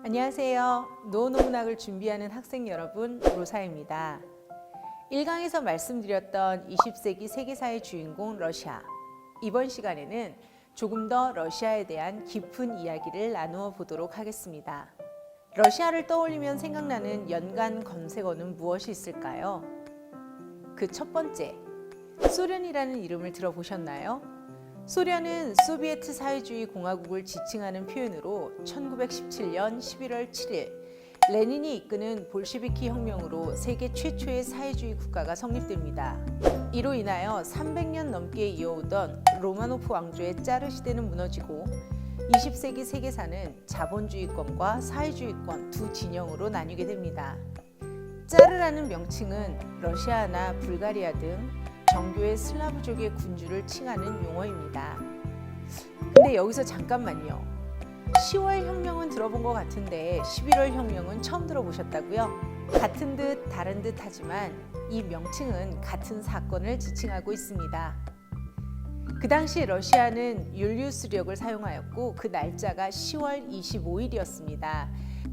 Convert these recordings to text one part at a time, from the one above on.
안녕하세요. 노노문학을 준비하는 학생 여러분, 로사입니다. 1강에서 말씀드렸던 20세기 세계사의 주인공 러시아. 이번 시간에는 조금 더 러시아에 대한 깊은 이야기를 나누어 보도록 하겠습니다. 러시아를 떠올리면 생각나는 연관 검색어는 무엇이 있을까요? 그 첫 번째, 소련이라는 이름을 들어보셨나요? 소련은 소비에트 사회주의 공화국을 지칭하는 표현으로 1917년 11월 7일 레닌이 이끄는 볼시비키 혁명으로 세계 최초의 사회주의 국가가 성립됩니다. 이로 인하여 300년 넘게 이어오던 로마노프 왕조의 짜르 시대는 무너지고 20세기 세계사는 자본주의권과 사회주의권 두 진영으로 나뉘게 됩니다. 짜르라는 명칭은 러시아나 불가리아 등 정교의 슬라브족의 군주를 칭하는 용어입니다. 근데 여기서 잠깐만요. 10월 혁명은 들어본 것 같은데 11월 혁명은 처음 들어보셨다고요? 같은 듯 다른 듯 하지만 이 명칭은 같은 사건을 지칭하고 있습니다. 그 당시 러시아는 율리우스력을 사용하였고 그 날짜가 10월 25일이었습니다.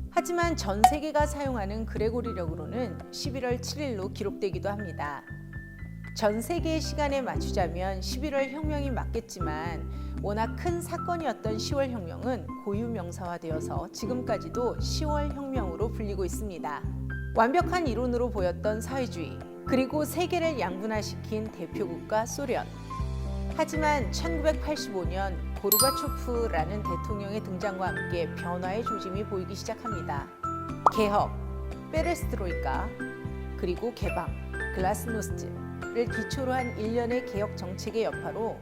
하지만 전 세계가 사용하는 그레고리력으로는 11월 7일로 기록되기도 합니다. 전 세계의 시간에 맞추자면 11월 혁명이 맞겠지만 워낙 큰 사건이었던 10월 혁명은 고유명사화되어서 지금까지도 10월 혁명으로 불리고 있습니다. 완벽한 이론으로 보였던 사회주의, 그리고 세계를 양분화시킨 대표국가 소련. 하지만 1985년 고르바초프라는 대통령의 등장과 함께 변화의 조짐이 보이기 시작합니다. 개혁, 페레스트로이카, 그리고 개방, 글라스노스트를 기초로 한 일련의 개혁 정책의 여파로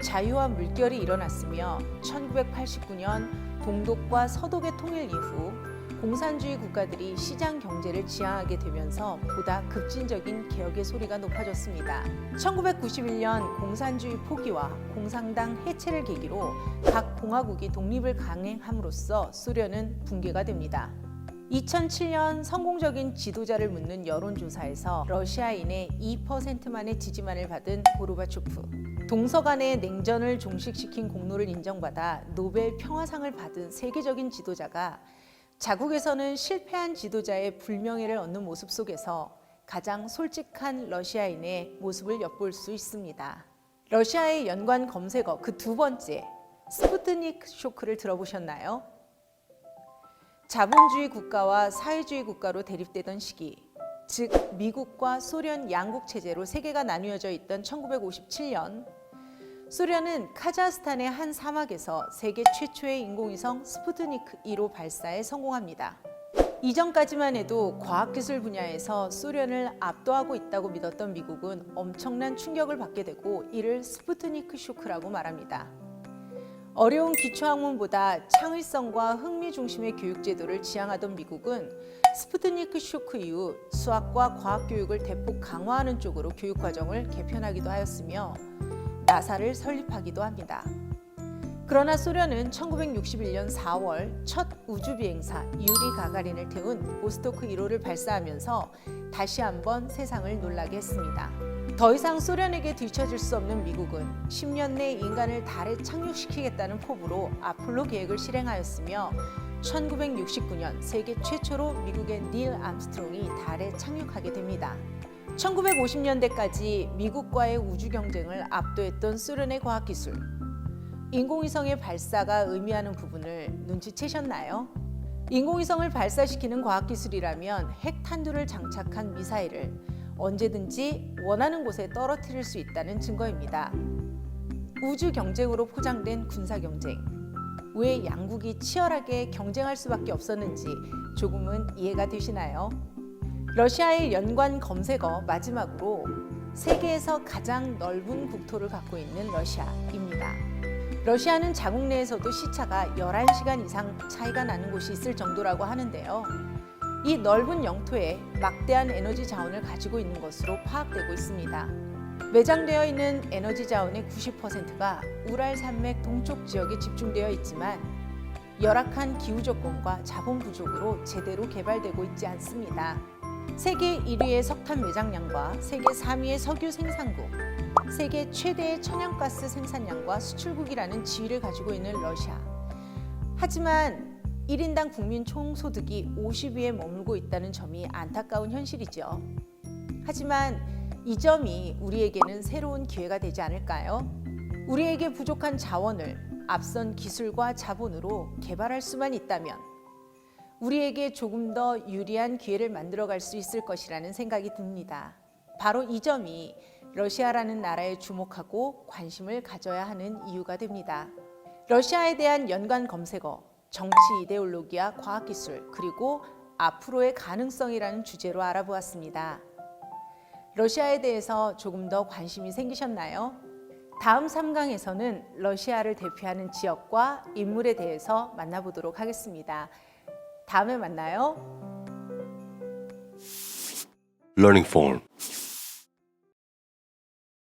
자유와 물결이 일어났으며 1989년 동독과 서독의 통일 이후 공산주의 국가들이 시장 경제를 지향하게 되면서 보다 급진적인 개혁의 소리가 높아졌습니다. 1991년 공산주의 포기와 공산당 해체를 계기로 각 공화국이 독립을 강행함으로써 소련은 붕괴가 됩니다. 2007년 성공적인 지도자를 묻는 여론조사에서 러시아인의 2%만의 지지만을 받은 고르바초프. 동서간의 냉전을 종식시킨 공로를 인정받아 노벨 평화상을 받은 세계적인 지도자가 자국에서는 실패한 지도자의 불명예를 얻는 모습 속에서 가장 솔직한 러시아인의 모습을 엿볼 수 있습니다. 러시아의 연관 검색어 그 두 번째, 스푸트니크 쇼크를 들어보셨나요? 자본주의 국가와 사회주의 국가로 대립되던 시기, 즉 미국과 소련 양국 체제로 세계가 나뉘어져 있던 1957년, 소련은 카자흐스탄의 한 사막에서 세계 최초의 인공위성 스푸트니크 2로 발사에 성공합니다. 이전까지만 해도 과학기술 분야에서 소련을 압도하고 있다고 믿었던 미국은 엄청난 충격을 받게 되고 이를 스푸트니크 쇼크라고 말합니다. 어려운 기초학문보다 창의성과 흥미 중심의 교육제도를 지향하던 미국은 스푸트니크 쇼크 이후 수학과 과학교육을 대폭 강화하는 쪽으로 교육과정을 개편하기도 하였으며 나사를 설립하기도 합니다. 그러나 소련은 1961년 4월 첫 우주비행사 유리 가가린을 태운 보스토크 1호를 발사하면서 다시 한번 세상을 놀라게 했습니다. 더 이상 소련에게 뒤처질 수 없는 미국은 10년 내 인간을 달에 착륙시키겠다는 포부로 아폴로 계획을 실행하였으며 1969년 세계 최초로 미국의 닐 암스트롱이 달에 착륙하게 됩니다. 1950년대까지 미국과의 우주 경쟁을 압도했던 소련의 과학기술, 인공위성의 발사가 의미하는 부분을 눈치채셨나요? 인공위성을 발사시키는 과학기술이라면 핵탄두를 장착한 미사일을 언제든지 원하는 곳에 떨어뜨릴 수 있다는 증거입니다. 우주 경쟁으로 포장된 군사 경쟁. 왜 양국이 치열하게 경쟁할 수밖에 없었는지 조금은 이해가 되시나요? 러시아의 연관 검색어 마지막으로 세계에서 가장 넓은 국토를 갖고 있는 러시아입니다. 러시아는 자국 내에서도 시차가 11시간 이상 차이가 나는 곳이 있을 정도라고 하는데요. 이 넓은 영토에 막대한 에너지 자원을 가지고 있는 것으로 파악되고 있습니다. 매장되어 있는 에너지 자원의 90%가 우랄 산맥 동쪽 지역에 집중되어 있지만 열악한 기후 조건과 자본 부족으로 제대로 개발되고 있지 않습니다. 세계 1위의 석탄 매장량과 세계 3위의 석유 생산국, 세계 최대의 천연가스 생산량과 수출국이라는 지위를 가지고 있는 러시아. 하지만 1인당 국민 총소득이 50위에 머물고 있다는 점이 안타까운 현실이죠. 하지만 이 점이 우리에게는 새로운 기회가 되지 않을까요? 우리에게 부족한 자원을 앞선 기술과 자본으로 개발할 수만 있다면 우리에게 조금 더 유리한 기회를 만들어갈 수 있을 것이라는 생각이 듭니다. 바로 이 점이 러시아라는 나라에 주목하고 관심을 가져야 하는 이유가 됩니다. 러시아에 대한 연관 검색어, 정치 이데올로기와 과학기술, 그리고 앞으로의 가능성이라는 주제로 알아보았습니다. 러시아에 대해서 조금 더 관심이 생기셨나요? 다음 3강에서는 러시아를 대표하는 지역과 인물에 대해서 만나보도록 하겠습니다. 다음에 만나요. Learning Form